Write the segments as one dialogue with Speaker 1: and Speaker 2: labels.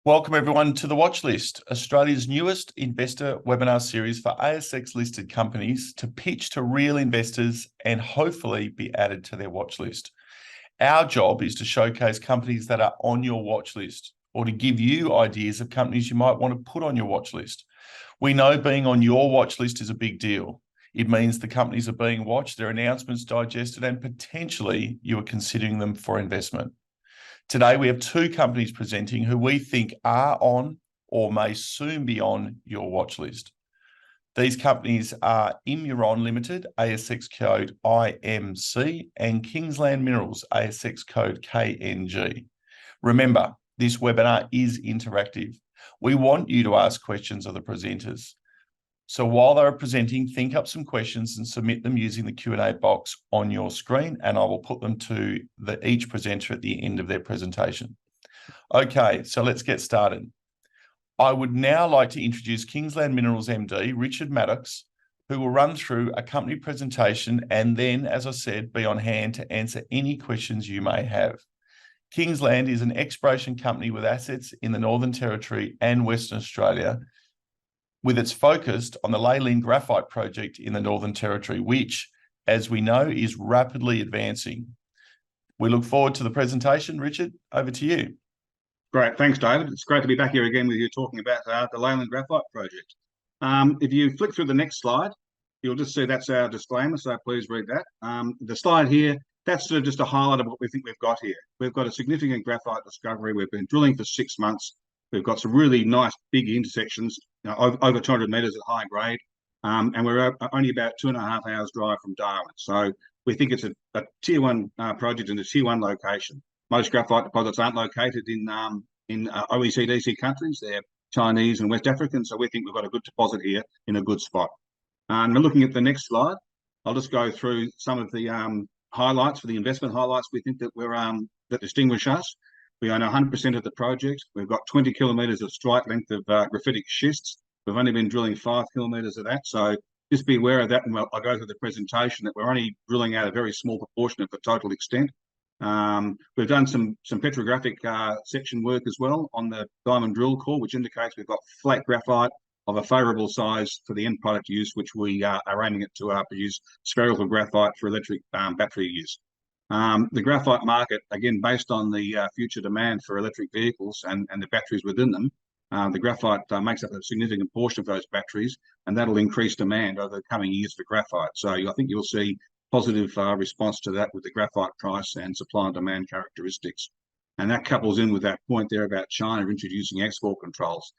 Speaker 1: Welcome everyone to the Watchlist, Australia's newest investor webinar series for ASX listed companies to pitch to real investors and hopefully be added to their watch list. Our job is to showcase companies that are on your watch list or to give you ideas of companies you might want to put on your watch list. We know being on your watch list is a big deal. It means the companies are being watched, their announcements digested, and potentially you are considering them for investment. Today, we have two companies presenting who we think are on or may soon be on your watch list. These companies are Immuron Limited, ASX code IMC, and Kingsland Minerals, ASX code KNG. Remember, this webinar is interactive. We want you to ask questions of the presenters. So while they're presenting, think up some questions and submit them using the Q&A box on your screen, and I will put them to each presenter at the end of their presentation. Okay, so let's get started. I would now like to introduce Kingsland Minerals MD, Richard Maddocks, who will run through a company presentation and then, as I said, be on hand to answer any questions you may have. Kingsland is an exploration company with assets in the Northern Territory and Western Australia, with its focus on the Lydeamore graphite project in the Northern Territory, which, as we know, is rapidly advancing. We look forward to the presentation. Richard, over to you.
Speaker 2: Great, thanks, David. It's great to be back here again with you talking about the Lydeamore graphite project. If you flick through the next slide, you'll just see that's our disclaimer, so please read that. The slide here, that's sort of just a highlight of what we think we've got here. We've got a significant graphite discovery. We've been drilling for 6 months. We've got some really nice big intersections, over 200 metres at high grade, and we're only about 2.5 hours drive from Darwin. So we think it's a tier one project in a tier one location. Most graphite deposits aren't located in OECD countries. They're Chinese and West African, so we think we've got a good deposit here in a good spot. And we're looking at the next slide. I'll just go through some of the highlights, for the investment highlights we think that that distinguish us. We own 100% of the project. We've got 20 kilometres of strike length of graphitic schists. We've only been drilling 5 kilometres of that, so just be aware of that, and I'll go through the presentation that we're only drilling out a very small proportion of the total extent. We've done some petrographic section work as well on the diamond drill core, which indicates we've got flat graphite of a favourable size for the end product use, which we are aiming it to produce spherical graphite for electric battery use. The graphite market, again, based on the future demand for electric vehicles and the batteries within them, the graphite makes up a significant portion of those batteries, and that'll increase demand over the coming years for graphite. So I think you'll see positive response to that with the graphite price and supply and demand characteristics. And that couples in with that point there about China introducing export controls.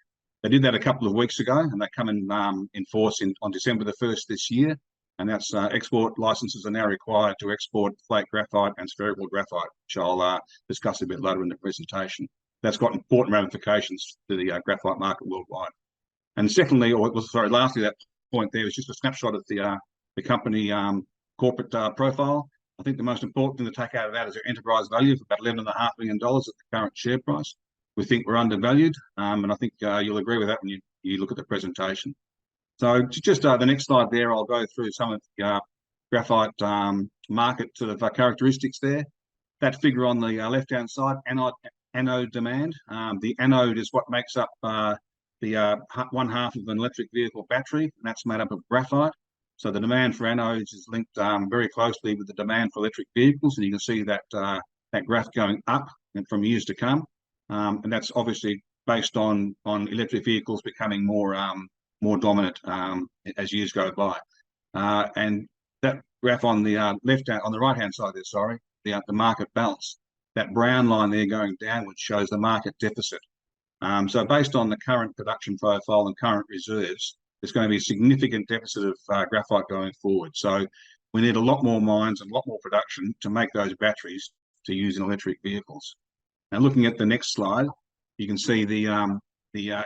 Speaker 2: They did that a couple of weeks ago, and they come in force on December the 1st this year. And that's export licenses are now required to export flake graphite and spherical graphite, which I'll discuss a bit later in the presentation. That's got important ramifications to the graphite market worldwide. And secondly, lastly, that point there is just a snapshot of the company corporate profile. I think the most important thing to take out of that is our enterprise value of about $11.5 million at the current share price. We think we're undervalued, and I think you'll agree with that when you look at the presentation. So just the next slide there, I'll go through some of the graphite market sort of characteristics there. That figure on the left-hand side, anode demand. The anode is what makes up the one half of an electric vehicle battery, and that's made up of graphite. So the demand for anodes is linked very closely with the demand for electric vehicles, and you can see that that graph going up and from years to come. And that's obviously based on electric vehicles becoming more dominant as years go by. And that graph on the right hand side there, the market balance. That brown line there going downwards shows the market deficit. So based on the current production profile and current reserves, there's going to be a significant deficit of graphite going forward. So we need a lot more mines and a lot more production to make those batteries to use in electric vehicles. Now looking at the next slide, you can see the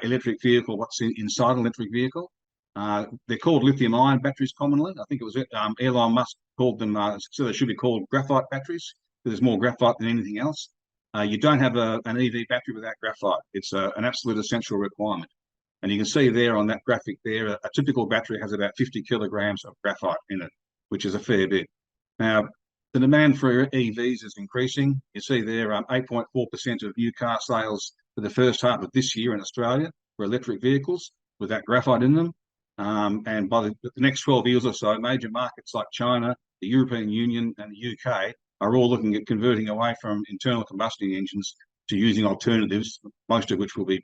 Speaker 2: electric vehicle, what's inside an electric vehicle. They're called lithium-ion batteries commonly. I think it was Elon Musk called them, so they should be called graphite batteries, because there's more graphite than anything else. You don't have an EV battery without graphite. It's an absolute essential requirement. And you can see there on that graphic there, a typical battery has about 50 kilograms of graphite in it, which is a fair bit. Now, the demand for EVs is increasing. You see there 8.4% of new car sales for the first half of this year in Australia for electric vehicles with that graphite in them. And by the next 12 years or so, major markets like China, the European Union, and the UK are all looking at converting away from internal combustion engines to using alternatives, most of which will be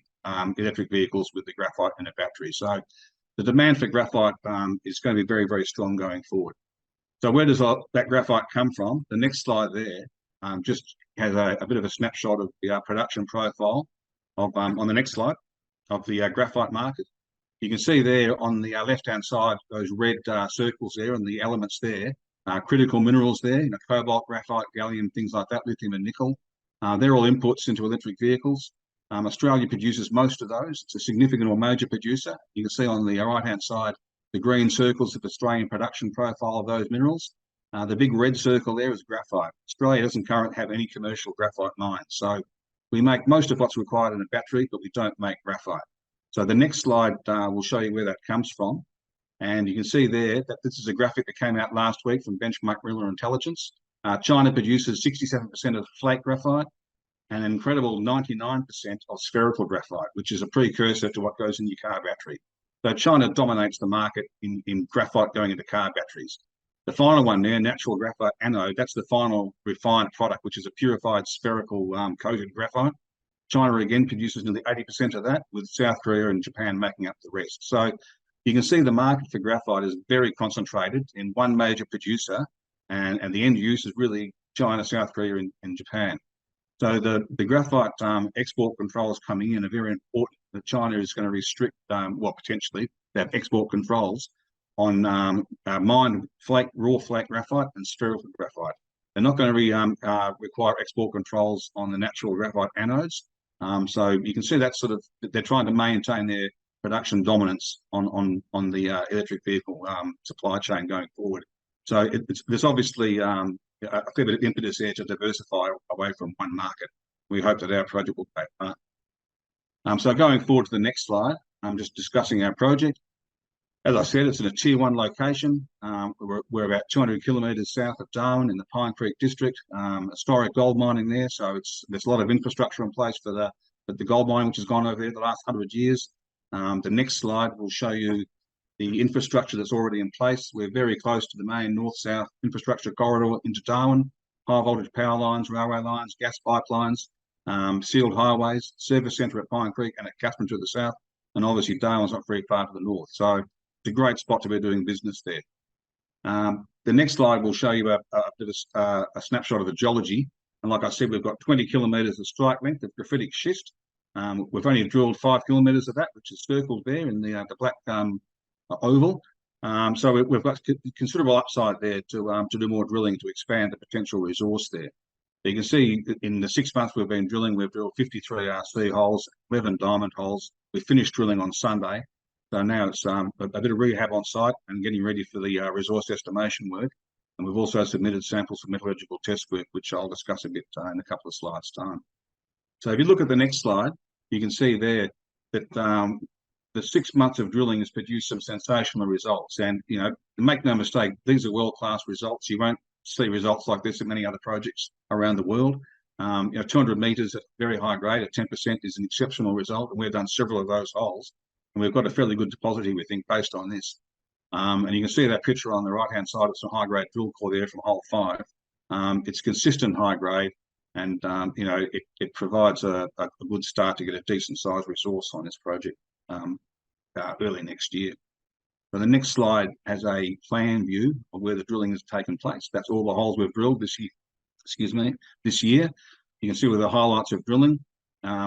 Speaker 2: electric vehicles with the graphite in a battery. So the demand for graphite is going to be very, very strong going forward. So where does that graphite come from? The next slide there just has a bit of a snapshot of the production profile of on the next slide of the graphite market. You can see there on the left-hand side, those red circles there and the elements there, critical minerals there, cobalt, graphite, gallium, things like that, lithium and nickel. They're all inputs into electric vehicles. Australia produces most of those. It's a significant or major producer. You can see on the right-hand side, the green circles of the Australian production profile of those minerals. The big red circle there is graphite. Australia doesn't currently have any commercial graphite mines. So we make most of what's required in a battery, but we don't make graphite. So the next slide will show you where that comes from. And you can see there that this is a graphic that came out last week from Benchmark Miller Intelligence. China produces 67% of flake graphite and an incredible 99% of spherical graphite, which is a precursor to what goes in your car battery. So China dominates the market in graphite going into car batteries. The final one there, natural graphite anode, that's the final refined product, which is a purified spherical coated graphite. China again produces nearly 80% of that, with South Korea and Japan making up the rest. So you can see the market for graphite is very concentrated in one major producer, and the end use is really China, South Korea, and Japan. So the graphite export controls coming in are very important. That China is going to restrict, potentially, that export controls on mined raw flake graphite and spherical graphite. They're not going to require export controls on the natural graphite anodes. So you can see that they're trying to maintain their production dominance on the electric vehicle supply chain going forward. So there's obviously a fair bit of impetus there to diversify away from one market. We hope that our project will take part. So going forward to the next slide, I'm just discussing our project. As I said, it's in a Tier 1 location. We're about 200 kilometres south of Darwin in the Pine Creek district. Historic gold mining there, so there's a lot of infrastructure in place for the gold mining which has gone over there the last 100 years. The next slide will show you the infrastructure that's already in place. We're very close to the main north-south infrastructure corridor into Darwin, high voltage power lines, railway lines, gas pipelines, sealed highways, service centre at Pine Creek and at Catherine to the south, and obviously Darwin's not very far to the north. So it's a great spot to be doing business there. The next slide will show you a snapshot of the geology. And like I said, we've got 20 kilometres of strike length of graphitic schist. We've only drilled 5 kilometres of that, which is circled there in the black oval. So we've got considerable upside there to do more drilling to expand the potential resource there. You can see in the 6 months we've been drilling, we've drilled 53 RC holes, 11 diamond holes. We finished drilling on Sunday. So now it's a bit of rehab on site and getting ready for the resource estimation work. And we've also submitted samples for metallurgical test work, which I'll discuss a bit in a couple of slides' time. So if you look at the next slide, you can see there that the 6 months of drilling has produced some sensational results. And, make no mistake, these are world-class results. You won't see results like this in many other projects around the world. 200 metres at very high grade at 10% is an exceptional result. And we've done several of those holes. And we've got a fairly good deposit here, we think, based on this. And you can see that picture on the right-hand side of some high-grade drill core there from hole 5. It's consistent high grade, and it provides a good start to get a decent sized resource on this project early next year. So the next slide has a plan view of where the drilling has taken place. That's all the holes we've drilled this year. This year, you can see where the highlights of drilling.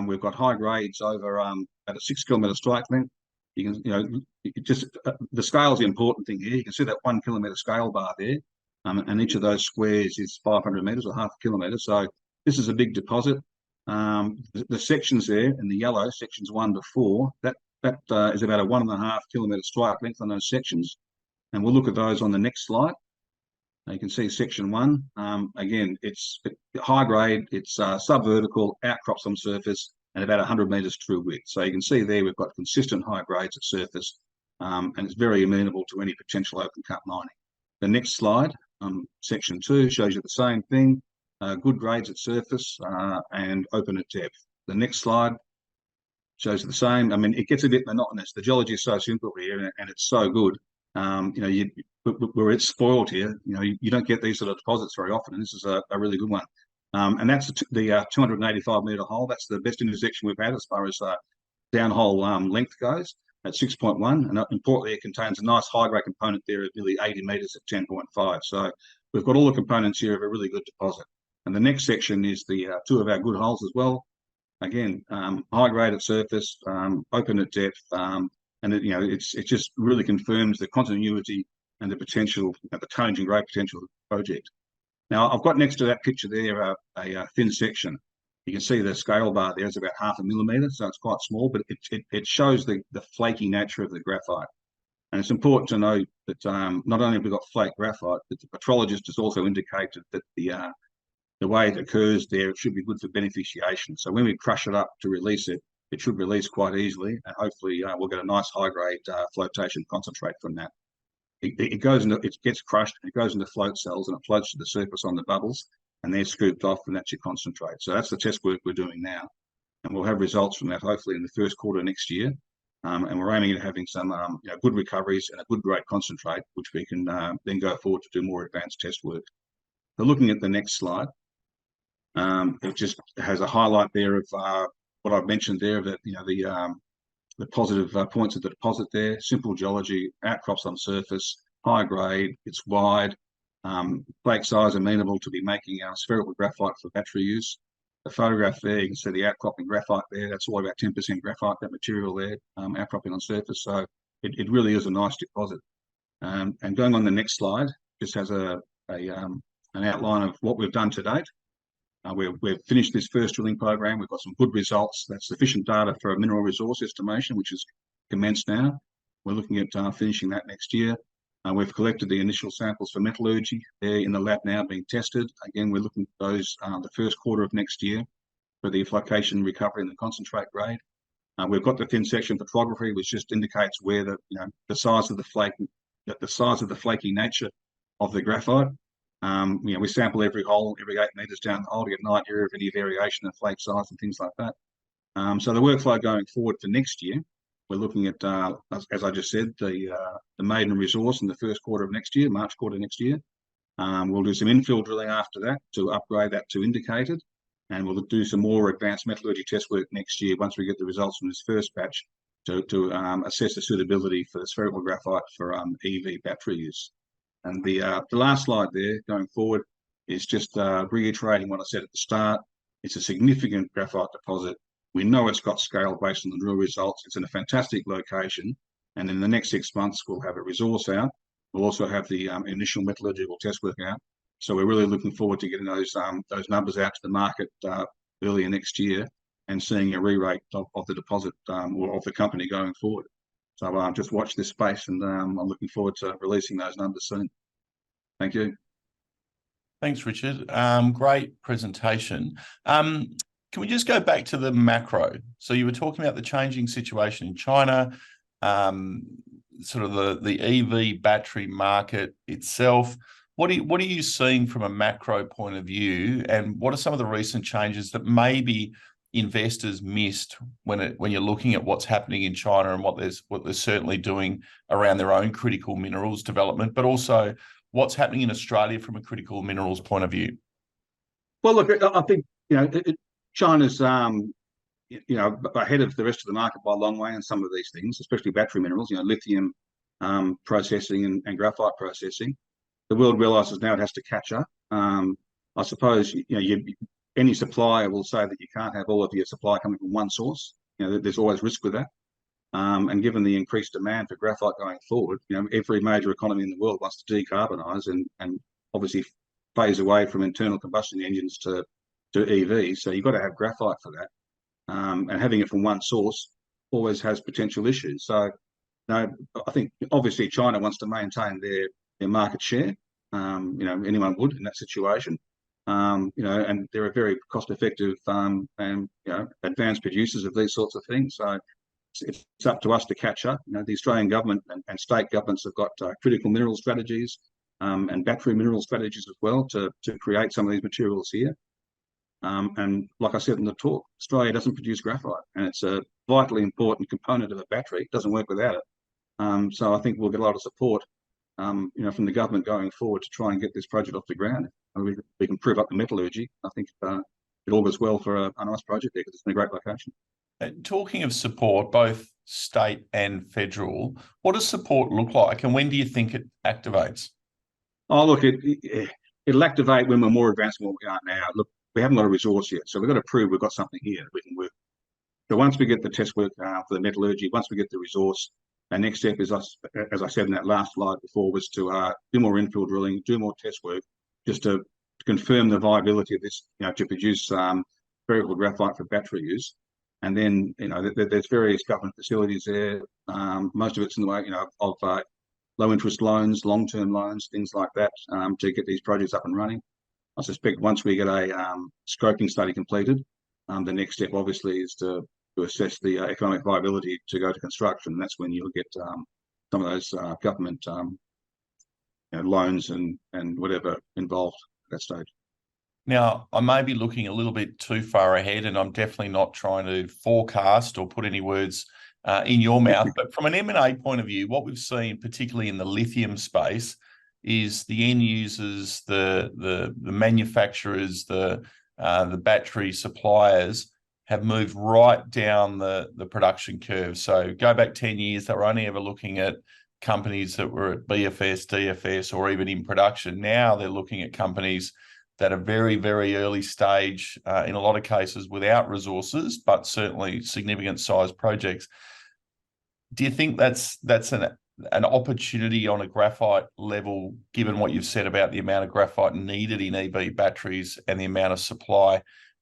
Speaker 2: We've got high grades over at a 6 kilometre strike length. You can, the scale is the important thing here. You can see that 1 kilometre scale bar there, and each of those squares is 500 metres or half a kilometre. So this is a big deposit. The sections there in the yellow, sections 1 to 4, that is about a 1.5 kilometre strike length on those sections. And we'll look at those on the next slide. You can see section 1. Again, it's high grade, it's subvertical, outcrops on surface, and about 100 metres true width. So you can see there we've got consistent high grades at surface, and it's very amenable to any potential open cut mining. The next slide, section 2, shows you the same thing, good grades at surface and open at depth. The next slide shows the same. I mean, it gets a bit monotonous. The geology is so simple here, and it's so good. Where it's spoiled here, you don't get these sort of deposits very often, and this is a really good one. And that's the 285 metre hole. That's the best intersection we've had as far as downhole length goes at 6.1. And importantly, it contains a nice high-grade component there of nearly 80 metres at 10.5. So we've got all the components here of a really good deposit. And the next section is the two of our good holes as well. Again, high grade at surface, open at depth, and it just really confirms the continuity and the potential, the tonnage and grade potential of the project. Now, I've got next to that picture there a thin section. You can see the scale bar there is about 0.5 millimetre, so it's quite small, but it shows the flaky nature of the graphite. And it's important to note that not only have we got flake graphite, but the petrologist has also indicated that the way it occurs there, it should be good for beneficiation. So when we crush it up to release it, it should release quite easily, and hopefully we'll get a nice high-grade flotation concentrate from that. It gets crushed, it goes into float cells, and it floats to the surface on the bubbles, and they're scooped off, and that's your concentrate. So that's the test work we're doing now, and we'll have results from that hopefully in the first quarter next year. And we're aiming at having some good recoveries and a good grade concentrate, which we can then go forward to do more advanced test work. So looking at the next slide. It just has a highlight there of what I've mentioned there, that the positive points of the deposit there. Simple geology, outcrops on surface, high grade, it's wide, flake size amenable to be making spherical graphite for battery use. The photograph there, you can see the outcropping graphite there. That's all about 10% graphite, that material there, outcropping on surface. So it really is a nice deposit. And going on the next slide, just has an outline of what we've done to date. We've finished this first drilling program. We've got some good results. That's sufficient data for a mineral resource estimation, which is commenced now. We're looking at finishing that next year. We've collected the initial samples for metallurgy. They're in the lab now being tested. Again, we're looking at those the first quarter of next year for the flotation recovery and the concentrate grade. We've got the thin section petrography, which just indicates where the size of the flake, the size of the flaky nature of the graphite. We sample every hole, every 8 metres down the hole to get an idea of any variation in flake size and things like that. So the workflow going forward for next year, we're looking at, as I just said, the maiden resource in the first quarter of next year, March quarter next year. We'll do some infill drilling after that to upgrade that to indicated, and we'll do some more advanced metallurgy test work next year once we get the results from this first batch to assess the suitability for the spherical graphite for EV battery use. And the last slide there going forward is just reiterating what I said at the start. It's a significant graphite deposit. We know it's got scale based on the drill results. It's in a fantastic location. And in the next 6 months, we'll have a resource out. We'll also have the initial metallurgical test work out. So we're really looking forward to getting those numbers out to the market earlier next year and seeing a re-rate of the deposit or of the company going forward. So just watch this space, and I'm looking forward to releasing those numbers soon. Thank you.
Speaker 1: Thanks, Richard. Great presentation. Can we just go back to the macro? So you were talking about the changing situation in China, sort of the EV battery market itself. What are you seeing from a macro point of view, and what are some of the recent changes that maybe investors missed when you're looking at what's happening in China and what they're certainly doing around their own critical minerals development, but also what's happening in Australia from a critical minerals point of view?
Speaker 2: Well, look, I think China's ahead of the rest of the market by a long way in some of these things, especially battery minerals. Lithium processing and graphite processing. The world realises now it has to catch up. I suppose any supplier will say that you can't have all of your supply coming from one source. There's always risk with that. And given the increased demand for graphite going forward, every major economy in the world wants to decarbonise and obviously phase away from internal combustion engines to EVs. So you've got to have graphite for that. And having it from one source always has potential issues. So I think obviously China wants to maintain their market share. Anyone would in that situation. And they're a very cost-effective and advanced producers of these sorts of things. So it's up to us to catch up. The Australian government and state governments have got critical mineral strategies and battery mineral strategies as well to create some of these materials here. And like I said in the talk, Australia doesn't produce graphite, and it's a vitally important component of a battery. It doesn't work without it. So I think we'll get a lot of support, from the government going forward to try and get this project off the ground. And we can prove up the metallurgy. I think it all goes well for a nice project there because it's in a great location.
Speaker 1: Talking of support, both state and federal, what does support look like, and when do you think it activates?
Speaker 2: Oh, look, it'll activate when we're more advanced than what we are now. Look, we haven't got a resource yet, so we've got to prove we've got something here that we can work. So once we get the test work for the metallurgy, once we get the resource, our next step is, as I said in that last slide before, was to do more infill drilling, do more test work, just to confirm the viability of this, to produce spherical graphite for battery use. And then, there's various government facilities there. Most of it's in the way, of low interest loans, long-term loans, things like that, to get these projects up and running. I suspect once we get a scoping study completed, the next step obviously is to assess the economic viability to go to construction. That's when you'll get some of those government loans and whatever involved at that stage.
Speaker 1: Now, I may be looking a little bit too far ahead, and I'm definitely not trying to forecast or put any words in your mouth. But from an M&A point of view, what we've seen, particularly in the lithium space, is the end users, the manufacturers, the battery suppliers have moved right down the production curve. So go back 10 years, they were only ever looking at companies that were at BFS, DFS, or even in production. Now they're looking at companies that are very, very early stage, in a lot of cases without resources, but certainly significant size projects. Do you think that's an opportunity on a graphite level, given what you've said about the amount of graphite needed in EV batteries and the amount of supply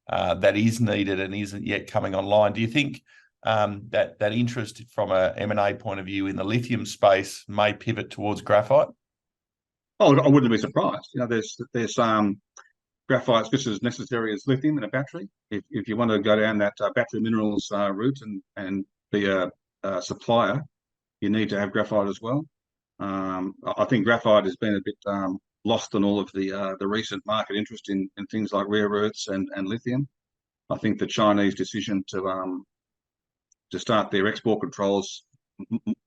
Speaker 1: that is needed and isn't yet coming online? Do you think that interest from a M&A point of view in the lithium space may pivot towards graphite?
Speaker 2: Oh, I wouldn't be surprised. There's graphite's just as necessary as lithium in a battery. If you want to go down that battery minerals route and be a supplier, you need to have graphite as well. I think graphite has been a bit lost in all of the recent market interest in things like rare earths and lithium. I think the Chinese decision to start their export controls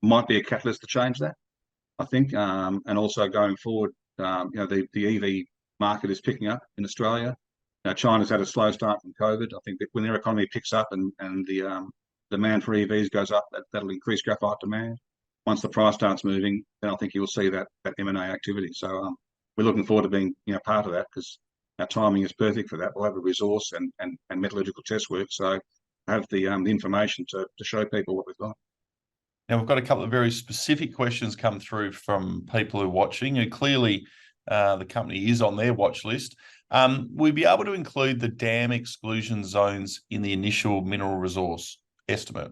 Speaker 2: might be a catalyst to change that. I think, and also going forward, the EV market is picking up in Australia. China's had a slow start from COVID. I think that when their economy picks up and the demand for EVs goes up, that'll increase graphite demand. Once the price starts moving, then I think you'll see that M&A activity. So we're looking forward to being part of that, because our timing is perfect for that. We'll have a resource and metallurgical test work, so have the information to show people what we've got.
Speaker 1: Now, we've got a couple of very specific questions come through from people who are watching, who clearly the company is on their watch list. Will you be able to include the dam exclusion zones in the initial mineral resource estimate?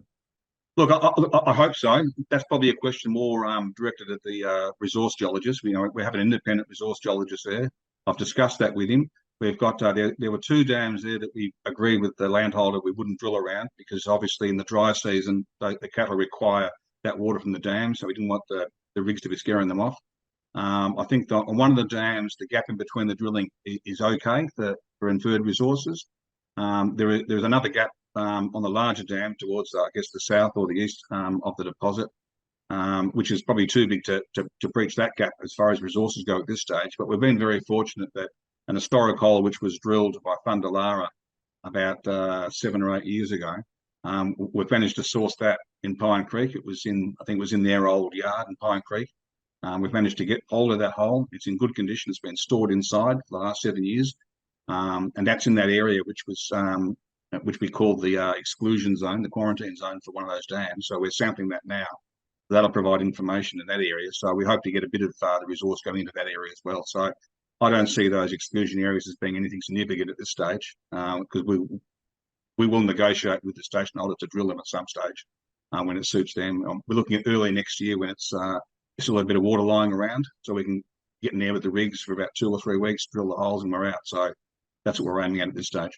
Speaker 2: Look, I hope so. That's probably a question more directed at the resource geologist. We have an independent resource geologist there. I've discussed that with him. We've got there were 2 dams there that we agreed with the landholder we wouldn't drill around, because obviously in the dry season the cattle require that water from the dam, so we didn't want the rigs to be scaring them off. I think on one of the dams, the gap in between the drilling is okay for inferred resources. There's another gap on the larger dam towards, I guess, the south or the east of the deposit, which is probably too big to breach that gap as far as resources go at this stage. But we've been very fortunate that an historic hole which was drilled by Fundalara about 7 or 8 years ago, we've managed to source that in Pine Creek. I think it was in their old yard in Pine Creek. We've managed to get hold of that hole. It's in good condition. It's been stored inside for the last 7 years, and that's in that area which we call the exclusion zone, the quarantine zone for one of those dams. So we're sampling that now. That'll provide information in that area. So we hope to get a bit of the resource going into that area as well. So I don't see those exclusion areas as being anything significant at this stage, because we will negotiate with the station holder to drill them at some stage when it suits them. We're looking at early next year when it's still a bit of water lying around, so we can get in there with the rigs for about 2 or 3 weeks, drill the holes, and we're out. So that's what we're aiming at this stage.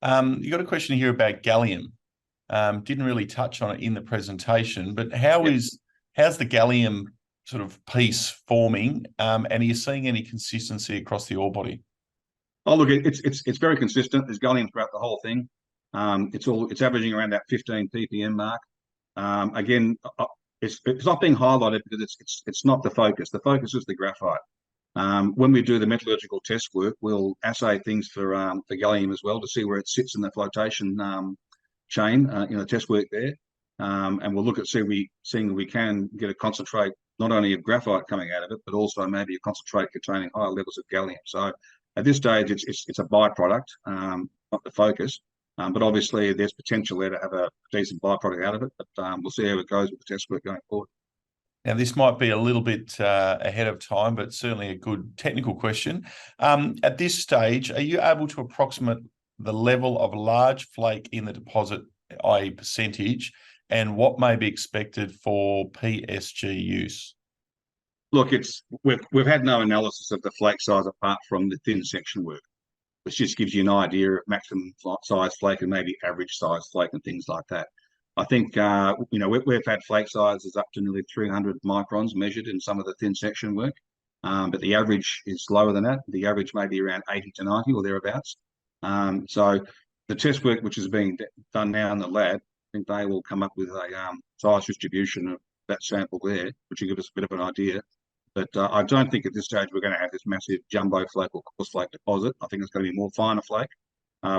Speaker 1: You got a question here about gallium. Didn't really touch on it in the presentation, but how's the gallium sort of piece forming, and are you seeing any consistency across the ore body?
Speaker 2: Oh, look, it's very consistent. There's gallium throughout the whole thing. It's averaging around that 15 ppm mark. Again, it's not being highlighted because it's not the focus. The focus is the graphite. When we do the metallurgical test work, we'll assay things for gallium as well to see where it sits in the flotation chain in the test work there. And we'll look at seeing if we can get a concentrate not only of graphite coming out of it, but also maybe a concentrate containing higher levels of gallium. So at this stage, it's a byproduct, not the focus. But obviously, there's potential there to have a decent byproduct out of it. But we'll see how it goes with the test work going forward.
Speaker 1: Now, this might be a little bit ahead of time, but certainly a good technical question. At this stage, are you able to approximate the level of large flake in the deposit, i.e. percentage, and what may be expected for PSG use?
Speaker 2: Look, we've had no analysis of the flake size apart from the thin section work, which just gives you an idea of maximum size flake and maybe average size flake and things like that. I think we've had flake sizes up to nearly 300 microns measured in some of the thin section work, but the average is lower than that. The average may be around 80 to 90 or thereabouts. So the test work which is being done now in the lab, I think they will come up with a size distribution of that sample there, which will give us a bit of an idea. But I don't think at this stage we're going to have this massive jumbo flake or coarse flake deposit. I think it's going to be more finer flake,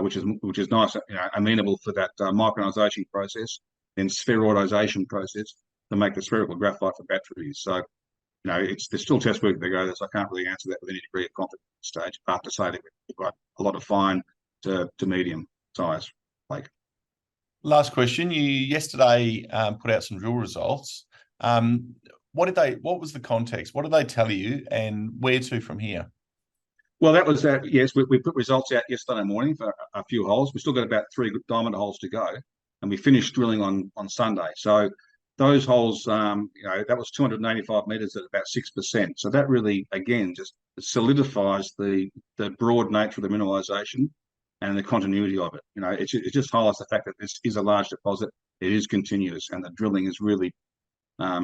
Speaker 2: which is nice, amenable for that micronization process, then spheroidization process to make the spherical graphite for batteries. So, there's still test work to go. So I can't really answer that with any degree of confidence at this stage. I have to say that we've got a lot of fine to medium size flake.
Speaker 1: Last question. You yesterday put out some drill results. What was the context? What did they tell you, and where to from here?
Speaker 2: Well, that was that. Yes, we put results out yesterday morning for a few holes. We still got about 3 diamond holes to go, and we finished drilling on Sunday. So those holes, that was 285 meters at about 6%. So that really, again, just solidifies the broad nature of the mineralization and the continuity of it. It just highlights the fact that this is a large deposit. It is continuous, and the drilling is really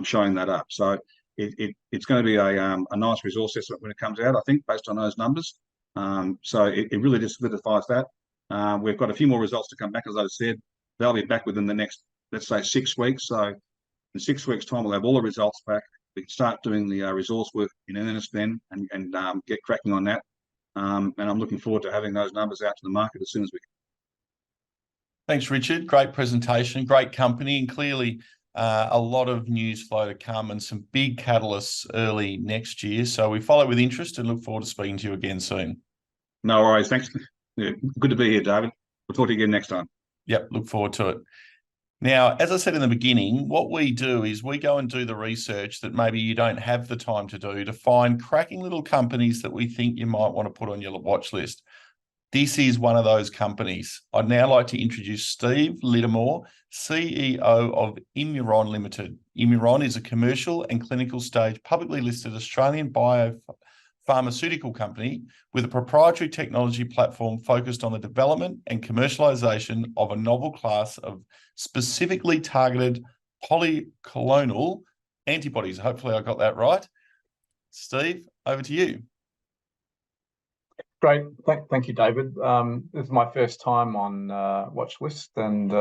Speaker 2: showing that up. So it's going to be a nice resource estimate when it comes out, I think, based on those numbers. So it really just solidifies that. We've got a few more results to come back, as I said. They'll be back within the next, let's say, 6 weeks. So in 6 weeks' time, we'll have all the results back. We can start doing the resource work in earnest then and get cracking on that. And I'm looking forward to having those numbers out to the market as soon as we can.
Speaker 1: Thanks, Richard. Great presentation, great company, and clearly a lot of news flow to come and some big catalysts early next year. So we follow with interest and look forward to speaking to you again soon.
Speaker 2: No worries. Thanks. Yeah, good to be here, David. We'll talk to you again next time.
Speaker 1: Yep, look forward to it. Now, as I said in the beginning, what we do is we go and do the research that maybe you don't have the time to do to find cracking little companies that we think you might want to put on your watch list. This is one of those companies. I'd now like to introduce Steve Lydeamore, CEO of Immuron Limited. Immuron is a commercial and clinical stage publicly listed Australian biopharmaceutical company with a proprietary technology platform focused on the development and commercialization of a novel class of specifically targeted polyclonal antibodies. Hopefully I got that right. Steve, over to you.
Speaker 3: Great. Thank you, David. This is my first time on Watchlist, and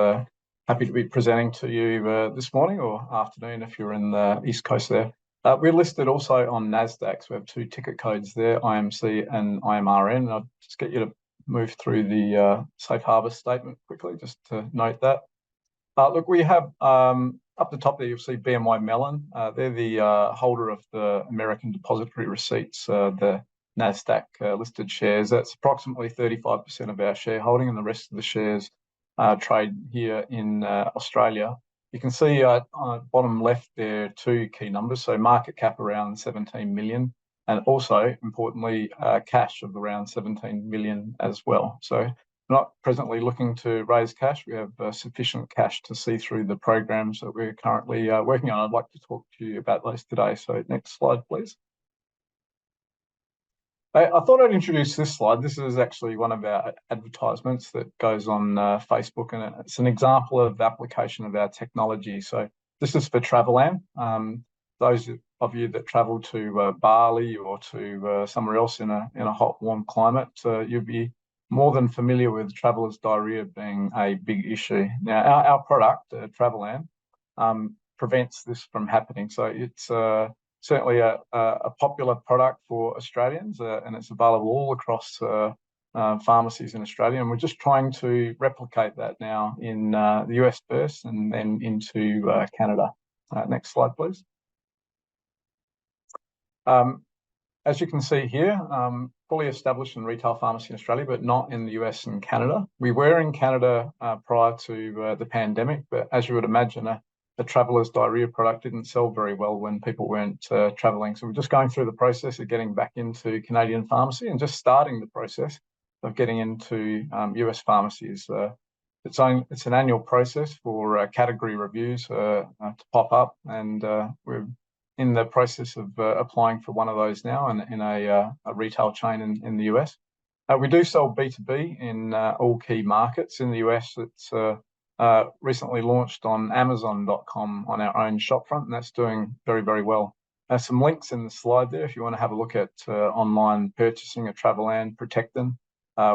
Speaker 3: happy to be presenting to you this morning or afternoon if you're in the East Coast there. We're listed also on Maddocks. We have 2 ticket codes there, IMC and IMRN. I'll just get you to move through the safe harbour statement quickly, just to note that. Look, we have up the top there, you'll see BMY Mellon. They're the holder of the American Depository Receipts, the NASDAQ listed shares. That's approximately 35% of our shareholding, and the rest of the shares trade here in Australia. You can see on bottom left there 2 key numbers. So market cap around 17 million, and also importantly cash of around 17 million as well. So we're not presently looking to raise cash. We have sufficient cash to see through the programs that we're currently working on. I'd like to talk to you about those today. So next slide, please. I thought I'd introduce this slide. This is actually one of our advertisements that goes on Facebook, and it's an example of the application of our technology. So this is for Travelan. Those of you that travel to Bali or to somewhere else in a hot, warm climate, you'll be more than familiar with travelers' diarrhea being a big issue. Now, our product, Travelan, prevents this from happening. So it's certainly a popular product for Australians, and it's available all across pharmacies in Australia. And we're just trying to replicate that now in the US first and then into Canada. Next slide, please. As you can see here, fully established in retail pharmacy in Australia, but not in the US and Canada. We were in Canada prior to the pandemic, but as you would imagine, the traveller's diarrhea product didn't sell very well when people weren't travelling. So we're just going through the process of getting back into Canadian pharmacy and just starting the process of getting into US pharmacies. It's an annual process for category reviews to pop up, and we're in the process of applying for one of those now in a retail chain in the US. We do sell B2B in all key markets. In the US, it's recently launched on Amazon.com on our own shopfront, and that's doing very, very well. There's some links in the slide there if you want to have a look at online purchasing of Travelan Protectin,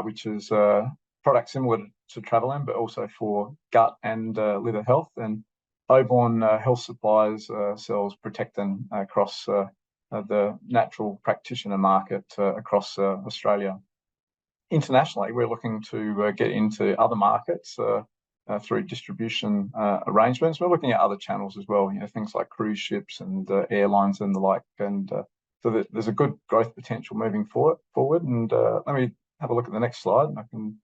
Speaker 3: which is a product similar to Travelan, but also for gut and liver health. And Oborne Health Supplies sells Protectin across the natural practitioner market across Australia. Internationally, we're looking to get into other markets through distribution arrangements. We're looking at other channels as well, things like cruise ships and airlines and the like. And so there's a good growth potential moving forward. And let me have a look at the next slide, and I can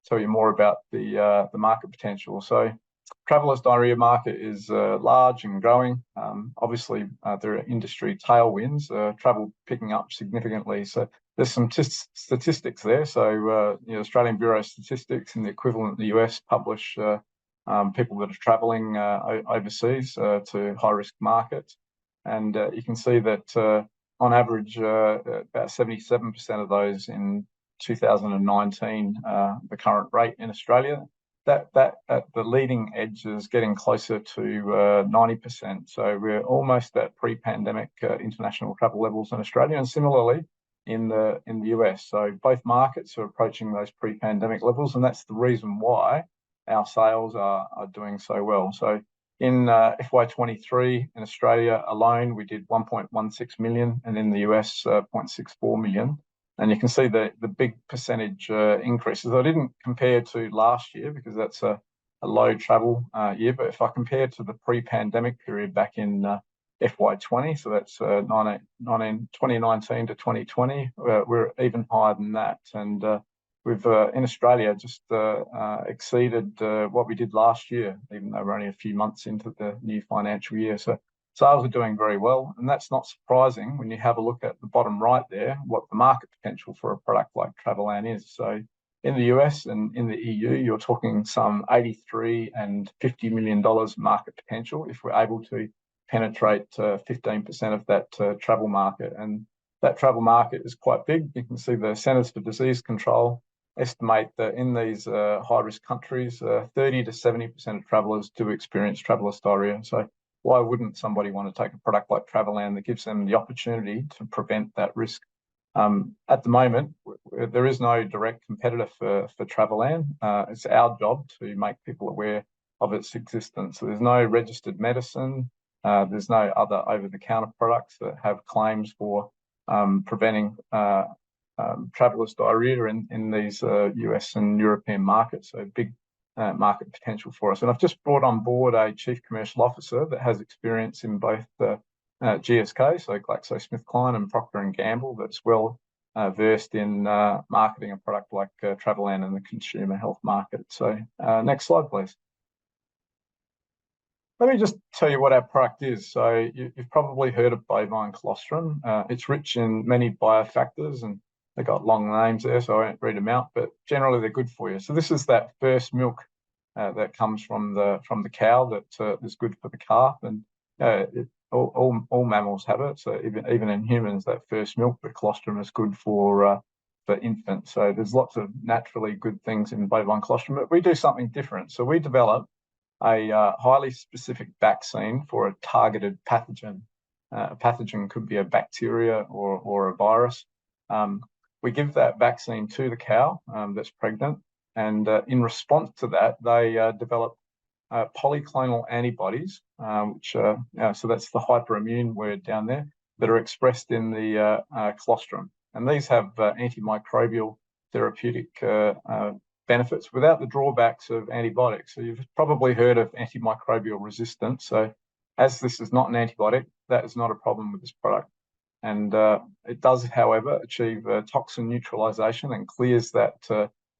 Speaker 3: tell you more about the market potential. So traveller's diarrhea market is large and growing. Obviously, there are industry tailwinds, travel picking up significantly. So there's some statistics there. So Australian Bureau of Statistics and the equivalent in the US publish people that are travelling overseas to high-risk markets. And you can see that on average, about 77% of those in 2019, the current rate in Australia, that at the leading edge is getting closer to 90%. So we're almost at pre-pandemic international travel levels in Australia, and similarly in the US. So both markets are approaching those pre-pandemic levels, and that's the reason why our sales are doing so well. So in FY23 in Australia alone, we did 1.16 million, and in the US 0.64 million. And you can see the big percentage increases. I didn't compare to last year because that's a low travel year, but if I compare to the pre-pandemic period back in FY20, so that's 2019 to 2020, we're even higher than that. And we've in Australia just exceeded what we did last year, even though we're only a few months into the new financial year. So sales are doing very well, and that's not surprising when you have a look at the bottom right there, what the market potential for a product like Travelan is. So in the US and in the EU, you're talking some $83 and $50 million market potential if we're able to penetrate 15% of that travel market. And that travel market is quite big. You can see the Centers for Disease Control estimate that in these high-risk countries, 30 to 70% of travellers do experience traveller's diarrhea. So why wouldn't somebody want to take a product like Travelan that gives them the opportunity to prevent that risk? At the moment, there is no direct competitor for Travelan. It's our job to make people aware of its existence. So there's no registered medicine. There's no other over-the-counter products that have claims for preventing traveller's diarrhea in these US and European markets. So big market potential for us. And I've just brought on board a chief commercial officer that has experience in both the GSK, so GlaxoSmithKline, and Procter & Gamble, that's well versed in marketing a product like Travelan in the consumer health market. So next slide, please. Let me just tell you what our product is. So you've probably heard of bovine colostrum. It's rich in many biofactors, and they've got long names there, so I won't read them out, but generally they're good for you. So this is that first milk that comes from the cow that is good for the calf, and all mammals have it. So even in humans, that first milk, the colostrum, is good for infants. So there's lots of naturally good things in bovine colostrum, but we do something different. So we develop a highly specific vaccine for a targeted pathogen. A pathogen could be a bacteria or a virus. We give that vaccine to the cow that's pregnant, and in response to that, they develop polyclonal antibodies, so that's the hyperimmune word down there, that are expressed in the colostrum. And these have antimicrobial therapeutic benefits without the drawbacks of antibiotics. So you've probably heard of antimicrobial resistance. So as this is not an antibiotic, that is not a problem with this product. And it does, however, achieve toxin neutralization and clears that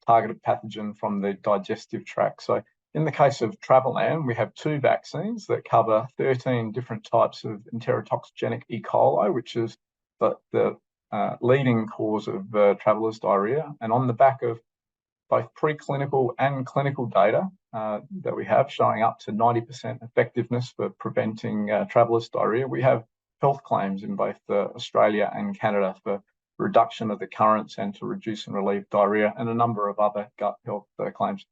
Speaker 3: targeted pathogen from the digestive tract. So in the case of Travelan, we have 2 vaccines that cover 13 different types of enterotoxigenic E. coli, which is the leading cause of travelers' diarrhea. And on the back of both preclinical and clinical data that we have showing up to 90% effectiveness for preventing travelers' diarrhea, we have health claims in both Australia and Canada for reduction of the currents and to reduce and relieve diarrhea, and a number of other gut health claims.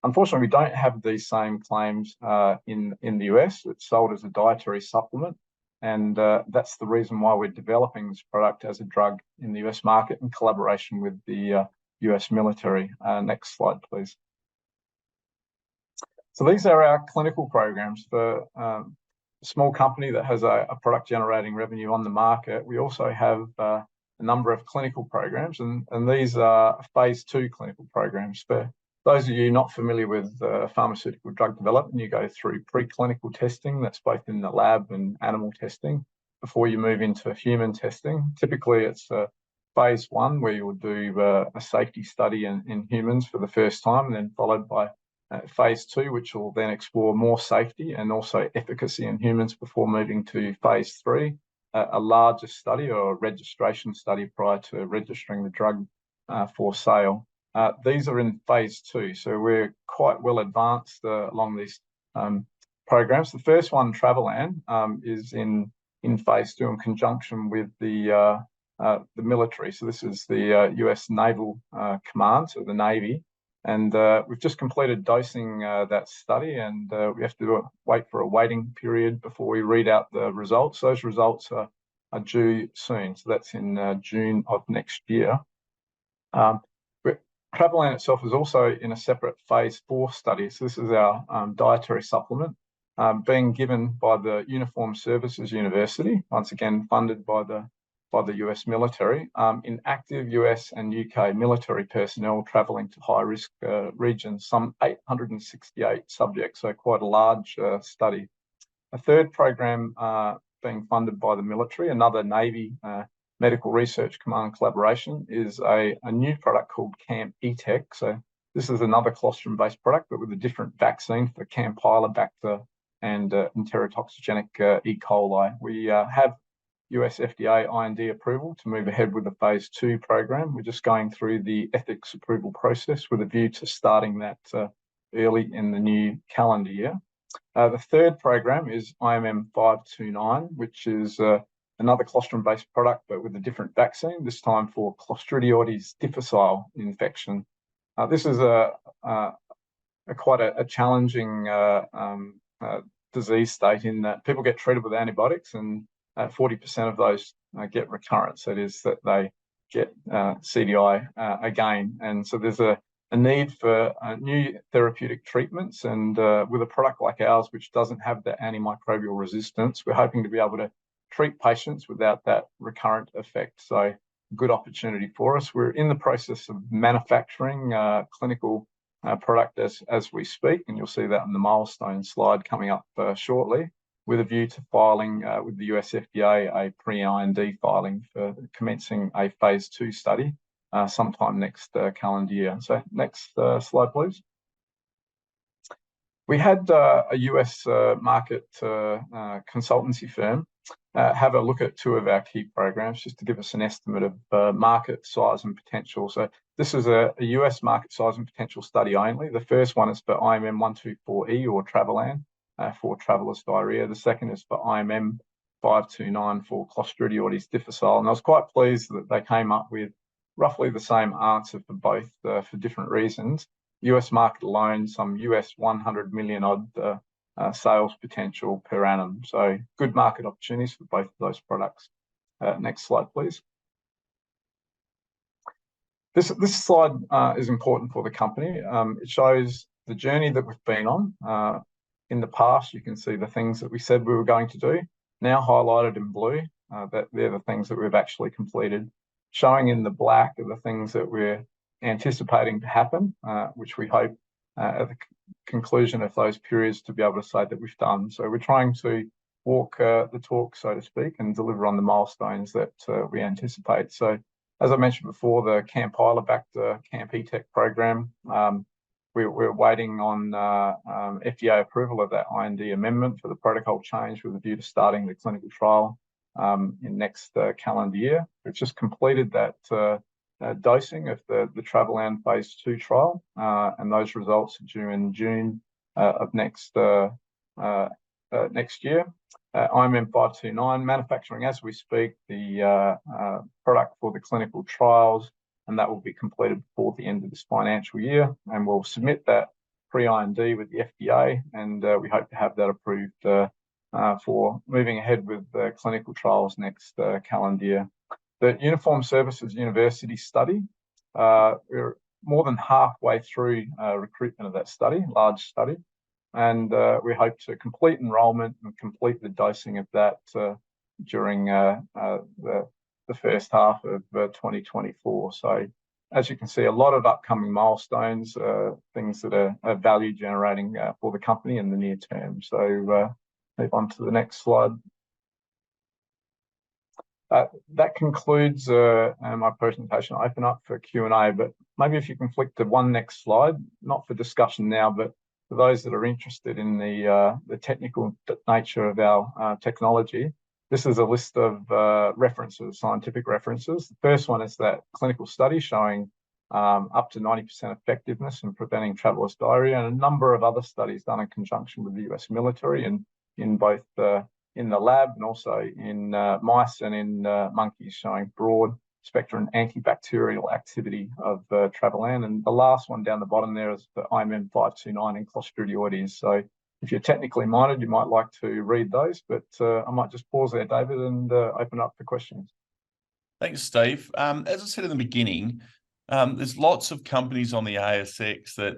Speaker 3: Unfortunately, we don't have these same claims in the US. It's sold as a dietary supplement, and that's the reason why we're developing this product as a drug in the US market in collaboration with the US military. Next slide, please. So these are our clinical programs for a small company that has a product generating revenue on the market. We also have a number of clinical programs, and these are phase 2 clinical programs. For those of you not familiar with pharmaceutical drug development, you go through preclinical testing, that's both in the lab and animal testing, before you move into human testing. Typically, it's phase 1 where you will do a safety study in humans for the first time, and then followed by phase 2, which will then explore more safety and also efficacy in humans before moving to phase 3, a larger study or a registration study prior to registering the drug for sale. These are in phase 2, so we're quite well advanced along these programs. The first one, Travelan, is in phase 2 in conjunction with the military. So this is the US Naval Command, so the Navy. And we've just completed dosing that study, and we have to wait for a waiting period before we read out the results. Those results are due soon, so that's in June of next year. Travelan itself is also in a separate phase 4 study. So this is our dietary supplement being given by the Uniformed Services University, once again funded by the US military, in active US and UK military personnel travelling to high-risk regions, some 868 subjects, so quite a large study. A third program being funded by the military, another Navy Medical Research Command collaboration, is a new product called Camp ETEC. So this is another colostrum-based product, but with a different vaccine for Campylobacter and enterotoxigenic E. coli. We have US FDA IND approval to move ahead with the phase 2 program. We're just going through the ethics approval process with a view to starting that early in the new calendar year. The third program is IMM 529, which is another colostrum-based product, but with a different vaccine, this time for Clostridioides difficile infection. This is quite a challenging disease state in that people get treated with antibiotics, and 40% of those get recurrence. That is, that they get CDI again. And so there's a need for new therapeutic treatments. And with a product like ours, which doesn't have the antimicrobial resistance, we're hoping to be able to treat patients without that recurrent effect. So good opportunity for us. We're in the process of manufacturing clinical product as we speak, and you'll see that in the milestone slide coming up shortly, with a view to filing with the US FDA a pre-IND filing for commencing a phase 2 study sometime next calendar year. So next slide, please. We had a US market consultancy firm have a look at 2 of our key programs just to give us an estimate of market size and potential. So this is a US market size and potential study only. The first one is for IMM 124E or Travelan for travelers' diarrhea. The second is for IMM 529 for Clostridioides difficile. And I was quite pleased that they came up with roughly the same answer for both for different reasons. US market alone, some US 100 million odd sales potential per annum. So good market opportunities for both of those products. Next slide, please. This slide is important for the company. It shows the journey that we've been on. In the past, you can see the things that we said we were going to do, now highlighted in blue. That they're the things that we've actually completed. Showing in the black are the things that we're anticipating to happen, which we hope at the conclusion of those periods to be able to say that we've done. So we're trying to walk the talk, so to speak, and deliver on the milestones that we anticipate. So as I mentioned before, the Camp Hyla-backed Camp ETech program, we're waiting on FDA approval of that IND amendment for the protocol change with a view to starting the clinical trial in next calendar year. We've just completed that dosing of the Travelan phase 2 trial, and those results are due in June of next year. IMM 529 manufacturing as we speak the product for the clinical trials, and that will be completed before the end of this financial year, and we'll submit that pre-IND with the FDA, and we hope to have that approved for moving ahead with the clinical trials next calendar year. The Uniformed Services University study, we're more than halfway through recruitment of that study, large study, and we hope to complete enrolment and complete the dosing of that during the first half of 2024. So as you can see, a lot of upcoming milestones, things that are value generating for the company in the near term. So move on to the next slide. That concludes my presentation. I'll open up for Q&A, but maybe if you can flick to one next slide, not for discussion now, but for those that are interested in the technical nature of our technology. This is a list of references, scientific references. The first one is that clinical study showing up to 90% effectiveness in preventing traveller's diarrhea, and a number of other studies done in conjunction with the US military and in both in the lab and also in mice and in monkeys, showing broad spectrum antibacterial activity of Travelan. And the last one down the bottom there is the IMM 529 in Clostridioides. So if you're technically minded, you might like to read those, but I might just pause there, David, and open up for questions.
Speaker 1: Thanks, Steve. As I said in the beginning, there's lots of companies on the ASX that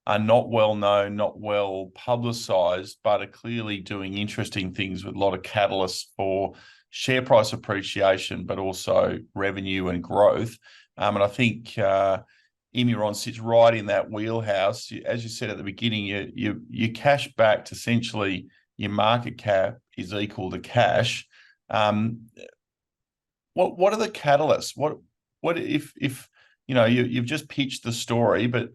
Speaker 1: are not well known, not well publicised, but are clearly doing interesting things with a lot of catalysts for share price appreciation, but also revenue and growth. And I think Immuron sits right in that wheelhouse. As you said at the beginning, you cash backed, essentially your market cap is equal to cash. What are the catalysts? What if you know you've just pitched the story, but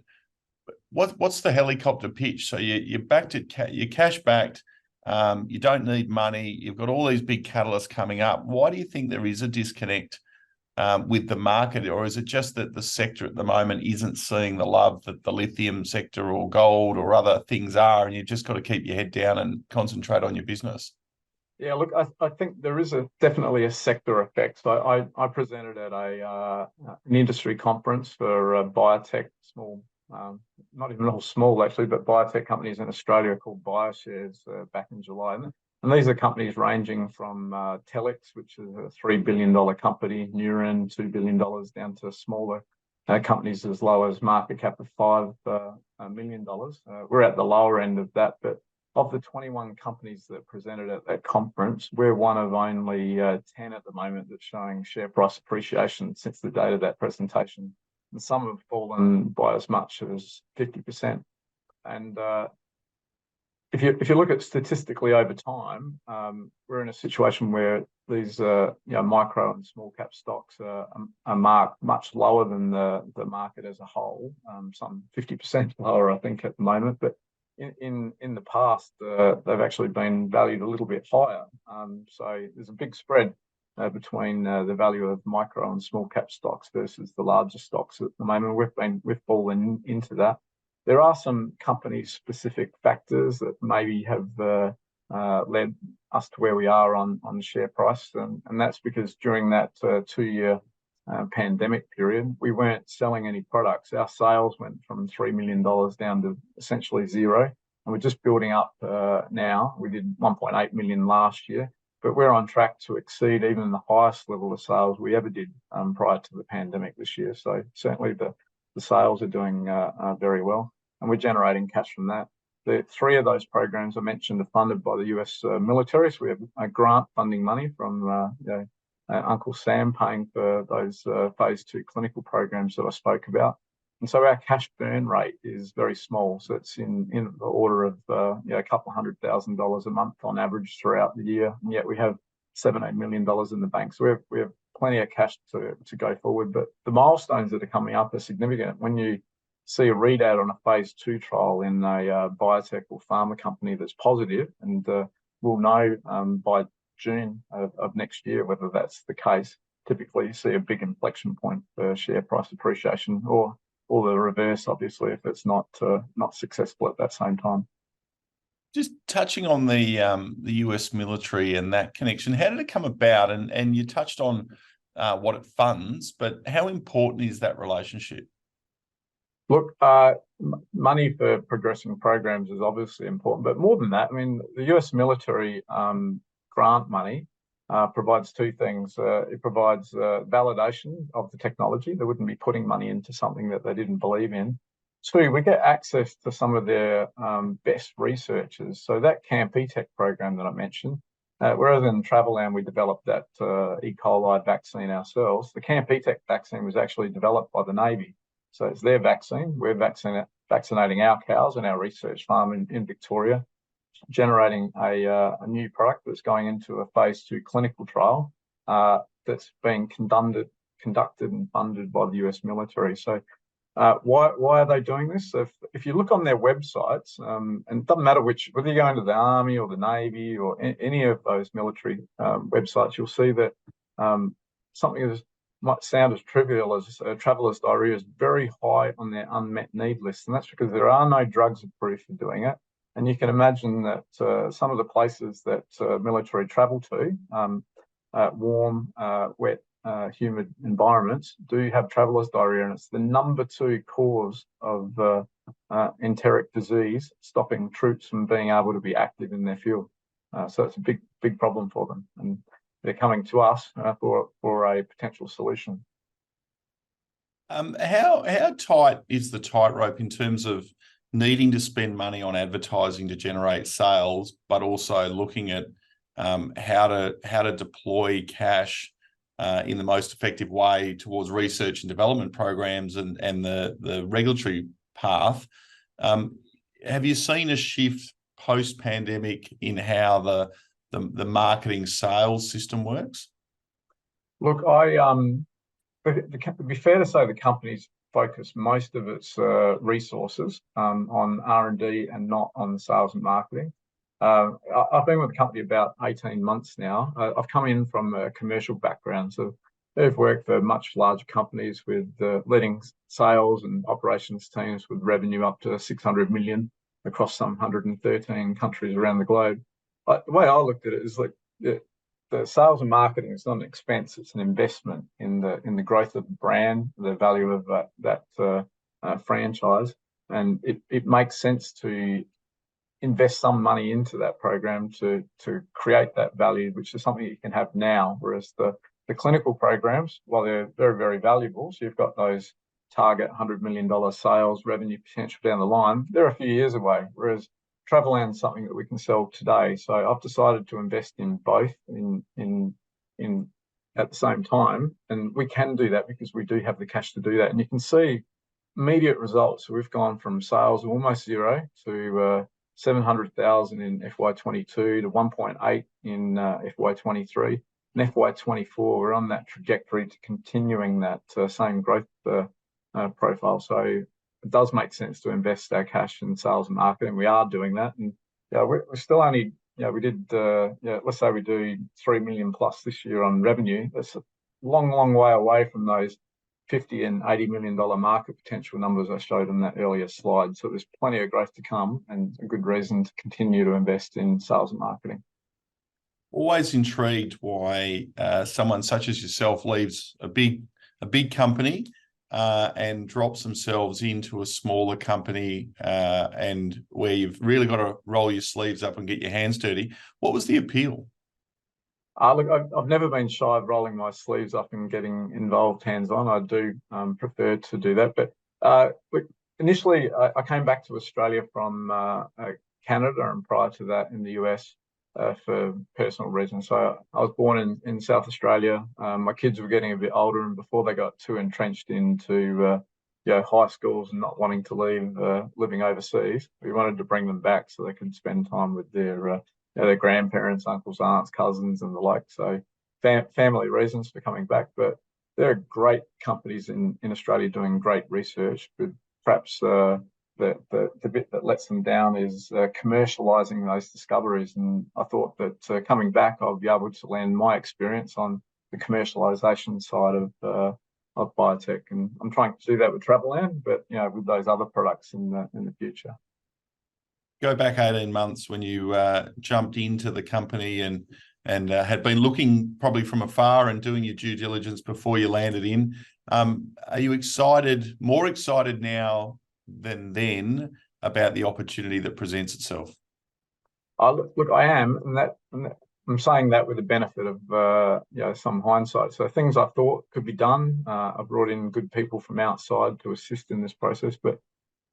Speaker 1: what's the helicopter pitch? So you backed it, you cash backed. You don't need money. You've got all these big catalysts coming up. Why do you think there is a disconnect with the market, or is it just that the sector at the moment isn't seeing the love that the lithium sector or gold or other things are, and you've just got to keep your head down and concentrate on your business?
Speaker 3: Yeah, look, I think there is definitely a sector effect. So I presented at an industry conference for biotech, small, not even all small actually, but biotech companies in Australia called BioShares back in July. And these are companies ranging from Telix, which is a $3 billion company, Immuron, $2 billion, down to smaller companies as low as market cap of $5 million. We're at the lower end of that, but of the 21 companies that presented at that conference, we're one of only 10 at the moment that's showing share price appreciation since the date of that presentation. And some have fallen by as much as 50%. And if you look at statistically over time, we're in a situation where these micro and small cap stocks are marked much lower than the market as a whole, some 50% lower, I think, at the moment. But in the past, they've actually been valued a little bit higher. So there's a big spread between the value of micro and small cap stocks versus the larger stocks at the moment. We've fallen into that. There are some company-specific factors that maybe have led us to where we are on the share price, and that's because during that 2-year pandemic period, we weren't selling any products. Our sales went from $3 million down to essentially zero, and we're just building up now. We did 1.8 million last year, but we're on track to exceed even the highest level of sales we ever did prior to the pandemic this year. So certainly the sales are doing very well, and we're generating cash from that. The 3 of those programs I mentioned are funded by the US military. So we have a grant funding money from Uncle Sam paying for those phase 2 clinical programs that I spoke about. And so our cash burn rate is very small. So it's in the order of a couple $100,000 a month on average throughout the year. And yet we have $7-8 million in the bank. So we have plenty of cash to go forward. But the milestones that are coming up are significant. When you see a readout on a phase 2 trial in a biotech or pharma company that's positive, and we'll know by June of next year whether that's the case. Typically you see a big inflection point for share price appreciation, or the reverse, obviously, if it's not successful at that same time.
Speaker 1: Just touching on the US military and that connection, how did it come about? And you touched on what it funds, but how important is that relationship?
Speaker 3: Look, money for progressing programs is obviously important, but more than that, I mean, the US military grant money provides 2 things. It provides validation of the technology. They wouldn't be putting money into something that they didn't believe in. 2, we get access to some of their best researchers. So that CAMP-ETech program that I mentioned, whereas in Traveland we developed that E. coli vaccine ourselves, the CAMP-ETech vaccine was actually developed by the Navy. So it's their vaccine. We're vaccinating our cows in our research farm in Victoria, generating a new product that's going into a phase 2 clinical trial that's being conducted and funded by the US military. So why are they doing this? So if you look on their websites, and it doesn't matter whether you go into the Army or the Navy or any of those military websites, you'll see that something that might sound as trivial as traveler's diarrhea is very high on their unmet need list. And that's because there are no drugs approved for doing it. And you can imagine that some of the places that military travel to, warm, wet, humid environments, do have traveler's diarrhea, and it's the number 2 cause of enteric disease, stopping troops from being able to be active in their field. So it's a big problem for them, and they're coming to us for a potential solution.
Speaker 1: How tight is the tightrope in terms of needing to spend money on advertising to generate sales, but also looking at how to deploy cash in the most effective way towards research and development programs and the regulatory path? Have you seen a shift post-pandemic in how the marketing sales system works?
Speaker 3: Look, it'd be fair to say the company's focus most of its resources on R&D and not on sales and marketing. I've been with the company about 18 months now. I've come in from a commercial background, so I've worked for much larger companies with leading sales and operations teams with revenue up to 600 million across some 113 countries around the globe. But the way I looked at it is like the sales and marketing is not an expense; it's an investment in the growth of the brand, the value of that franchise, and it makes sense to invest some money into that program to create that value, which is something you can have now. Whereas the clinical programs, while they're very, very valuable, so you've got those target $100 million sales revenue potential down the line, they're a few years away. Whereas Traveland's something that we can sell today. So I've decided to invest in both in at the same time, and we can do that because we do have the cash to do that. And you can see immediate results. So we've gone from sales of almost 0 to 700,000 in FY22 to 1.8 in FY23. In FY24, we're on that trajectory to continuing that same growth profile. So it does make sense to invest our cash in sales and marketing. We are doing that, and we're still only, we did, let's say we do 3 million plus this year on revenue. That's a long way away from those 50 and $80 million market potential numbers I showed in that earlier slide. So there's plenty of growth to come, and a good reason to continue to invest in sales and marketing.
Speaker 1: Always intrigued why someone such as yourself leaves a big company and drops themselves into a smaller company, and where you've really got to roll your sleeves up and get your hands dirty. What was the appeal?
Speaker 3: Look, I've never been shy of rolling my sleeves up and getting involved hands-on. I do prefer to do that. But look, initially, I came back to Australia from Canada, and prior to that in the US for personal reasons. So I was born in South Australia. My kids were getting a bit older, and before they got too entrenched into high schools and not wanting to leave living overseas, we wanted to bring them back so they could spend time with their grandparents, uncles, aunts, cousins, and the like. So family reasons for coming back. But there are great companies in Australia doing great research, but perhaps the bit that lets them down is commercializing those discoveries. And I thought that coming back, I'll be able to lend my experience on the commercialization side of biotech. And I'm trying to do that with Traveland, but with those other products in the future.
Speaker 1: Go back 18 months when you jumped into the company and had been looking probably from afar and doing your due diligence before you landed in. Are you more excited now than then about the opportunity that presents itself?
Speaker 3: Look, I am, and I'm saying that with the benefit of some hindsight. So things I thought could be done, I brought in good people from outside to assist in this process, but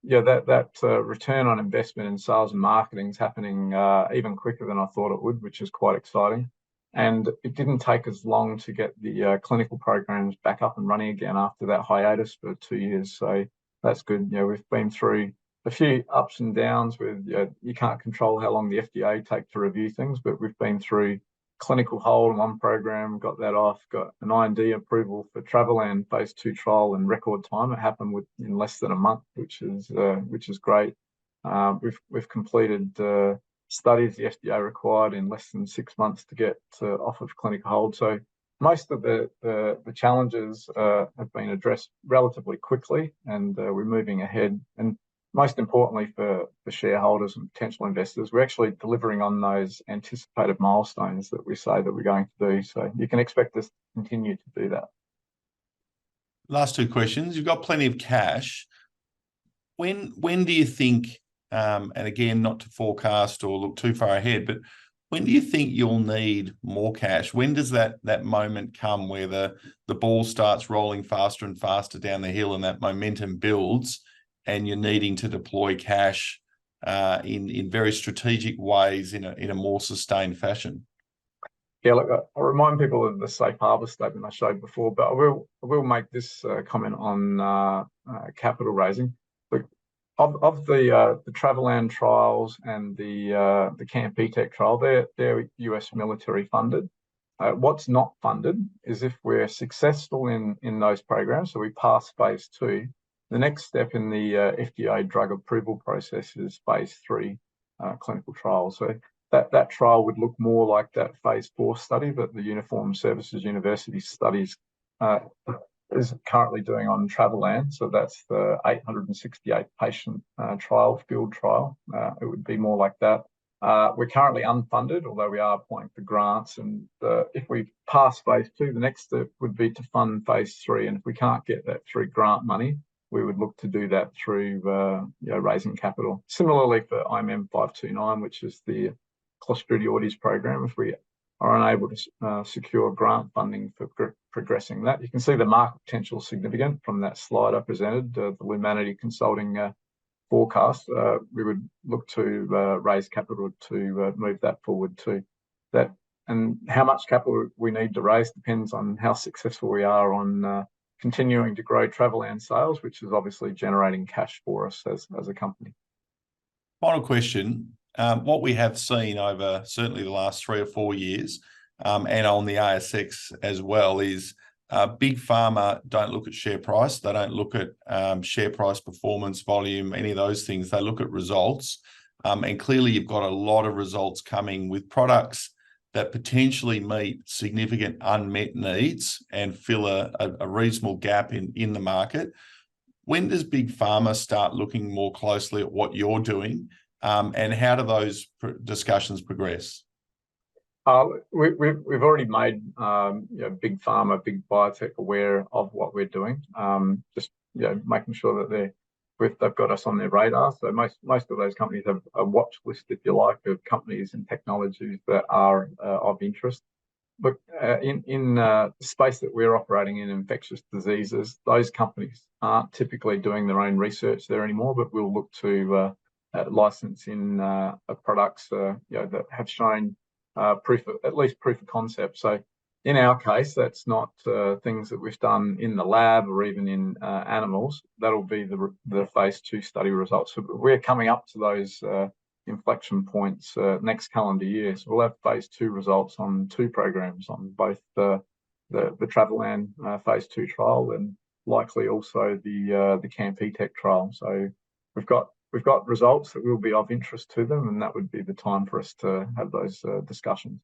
Speaker 3: that return on investment in sales and marketing is happening even quicker than I thought it would, which is quite exciting. And it didn't take as long to get the clinical programs back up and running again after that hiatus for 2 years. So that's good. We've been through a few ups and downs with you can't control how long the FDA take to review things, but we've been through clinical hold on one program, got that off, got an IND approval for Traveland phase 2 trial in record time. It happened in less than a month, which is great. We've completed studies the FDA required in less than 6 months to get off of clinical hold. So most of the challenges have been addressed relatively quickly, and we're moving ahead. And most importantly for shareholders and potential investors, we're actually delivering on those anticipated milestones that we say that we're going to do. So you can expect us to continue to do that.
Speaker 1: Last two questions. You've got plenty of cash. When do you think, and again, not to forecast or look too far ahead, but when do you think you'll need more cash? When does that moment come where the ball starts rolling faster and faster down the hill and that momentum builds, and you're needing to deploy cash in very strategic ways in a more sustained fashion?
Speaker 3: Yeah, look, I'll remind people of the safe harbour statement I showed before, but I will make this comment on capital raising. Look, of the Traveland trials and the CAMP-ETEC trial, they're US military funded. What's not funded is if we're successful in those programs, so we pass phase 2. The next step in the FDA drug approval process is phase 3 clinical trial. So that trial would look more like that phase 4 study that the Uniformed Services University Studies is currently doing on Traveland. So that's the 868 patient field trial. It would be more like that. We're currently unfunded, although we are applying for grants. And if we pass phase 2, the next step would be to fund phase 3. And if we can't get that through grant money, we would look to do that through raising capital. Similarly for IMM 529, which is the Clostridioides program, if we are unable to secure grant funding for progressing that, you can see the market potential is significant from that slide I presented, the Humanity Consulting forecast. We would look to raise capital to move that forward too. And how much capital we need to raise depends on how successful we are on continuing to grow Traveland sales, which is obviously generating cash for us as a company.
Speaker 1: Final question. What we have seen over certainly the last 3 or 4 years, and on the ASX as well, is big pharma don't look at share price. They don't look at share price performance, volume, any of those things. They look at results. And clearly you've got a lot of results coming with products that potentially meet significant unmet needs and fill a reasonable gap in the market. When does big pharma start looking more closely at what you're doing, and how do those discussions progress?
Speaker 3: We've already made big pharma, big biotech aware of what we're doing. Just making sure that they've got us on their radar. So most of those companies have a watch list, if you like, of companies and technologies that are of interest. Look, in the space that we're operating in, infectious diseases, those companies aren't typically doing their own research there anymore, but we'll look to license in products that have shown at least proof of concept. So in our case, that's not things that we've done in the lab or even in animals. That'll be the phase 2 study results. So we're coming up to those inflection points next calendar year. So we'll have phase 2 results on 2 programs, on both the Travelan phase 2 trial and likely also the CAMP-ETEC trial. So we've got results that will be of interest to them, and that would be the time for us to have those discussions.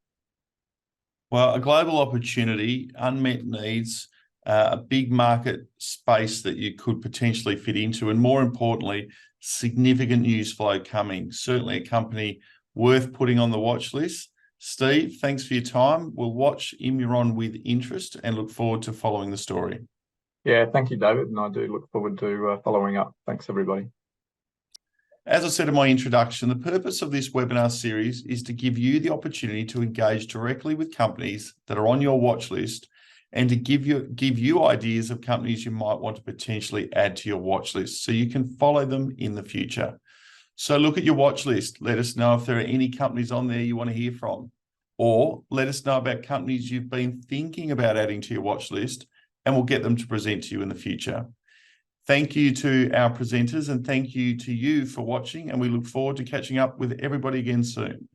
Speaker 1: Well, a global opportunity, unmet needs, a big market space that you could potentially fit into, and more importantly, significant news flow coming. Certainly a company worth putting on the watch list. Steve, thanks for your time. We'll watch Immuron with interest and look forward to following the story.
Speaker 3: Yeah, thank you, David, and I do look forward to following up. Thanks, everybody.
Speaker 1: As I said in my introduction, the purpose of this webinar series is to give you the opportunity to engage directly with companies that are on your watch list and to give you ideas of companies you might want to potentially add to your watch list so you can follow them in the future. So look at your watch list. Let us know if there are any companies on there you want to hear from, or let us know about companies you've been thinking about adding to your watch list, and we'll get them to present to you in the future. Thank you to our presenters, and thank you to you for watching, and we look forward to catching up with everybody again soon.